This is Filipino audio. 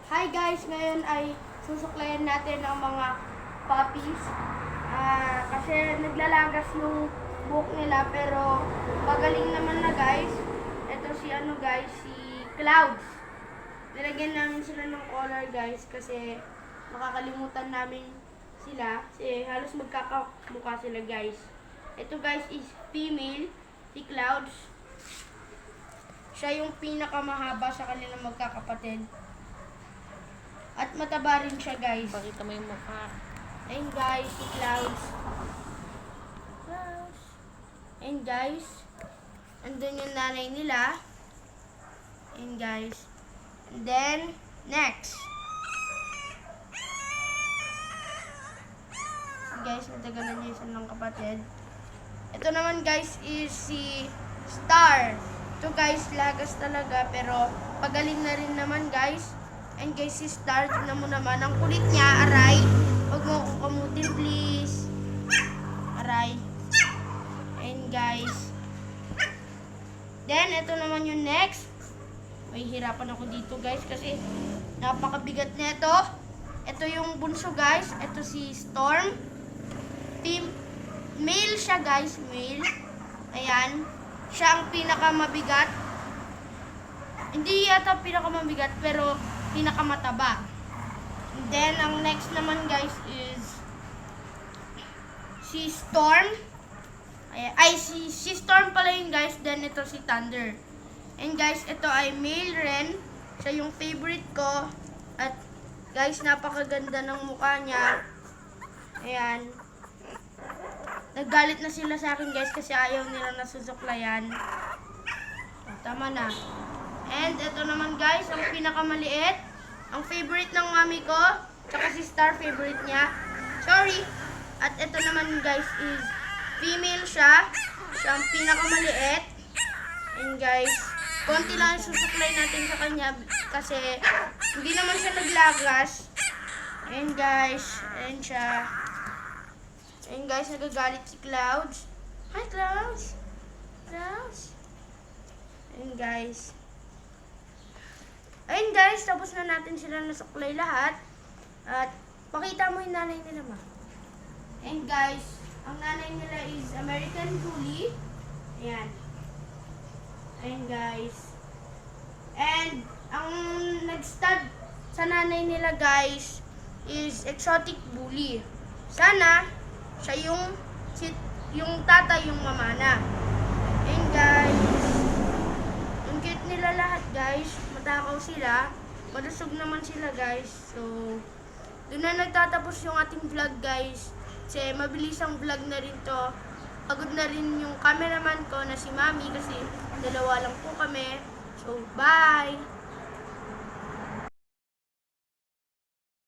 Hi guys, ngayon ay susuklayan natin ang mga puppies. Kasi naglalagas yung buhok nila pero pagaling naman na guys. Ito si si Clouds. Nilagyan namin sila ng collar guys kasi makakalimutan namin sila kasi halos magkakamukha sila guys. Ito guys is female, si Clouds. Siya yung pinakamahaba sa kanilang magkakapatid. At mataba rin siya guys. Pakita mo yung mukha. And guys, si Clouds. And guys, andun yung nanay nila. And guys. And then, next. Guys, natagalan niya isa ng kapatid. Ito naman guys is si Star. Ito guys, lagas talaga pero pagaling na rin naman guys. And guys, si Star, tignan mo naman, ang kulit niya, aray. Huwag mo akong kamutin, please. Aray. And guys. Then, ito naman yung next. May hirapan ako dito, guys, kasi napakabigat na ito. Ito yung bunso, guys. Ito si Storm. Male siya, guys. Male. Ayan. Siya ang pinakamabigat. Hindi yata pinakamabigat, pero pinakamataba. And then, ang next naman guys is si Storm. Si Storm pala yun guys. Then, ito si Thunder. And guys, ito ay male rin. Siya yung favorite ko. At guys, napakaganda ng mukha niya. Ayan. Naggalit na sila sa akin guys kasi ayaw nila nasusuklayan. Tama na. And ito naman guys, ang pinakamaliit. Ang favorite ng mami ko. Tsaka si Star, favorite niya. Sorry. At ito naman guys is female siya. Siya ang pinakamaliit. And guys, konti lang susuklay natin sa kanya. Kasi hindi naman siya naglagas. And guys, ayan siya. And guys, nagagalit si Clouds. Hi Clouds. Clouds. And guys. Ayun guys, tapos na natin sila nasuklay lahat. At pakita mo yung nanay nila ma. And guys, ang nanay nila is American Bully. Ayan. Ayun guys. And ang nag-stud sa nanay nila guys is Exotic Bully. Sana siya yung tatay yung mamana. And guys, ang cute nila lahat guys. Matakaw sila. Malusog naman sila guys. So, doon na nagtatapos yung ating vlog guys. Kasi mabilis ang vlog na rin to. Pagod na rin yung cameraman ko na si Mami kasi dalawa lang po kami. So, bye!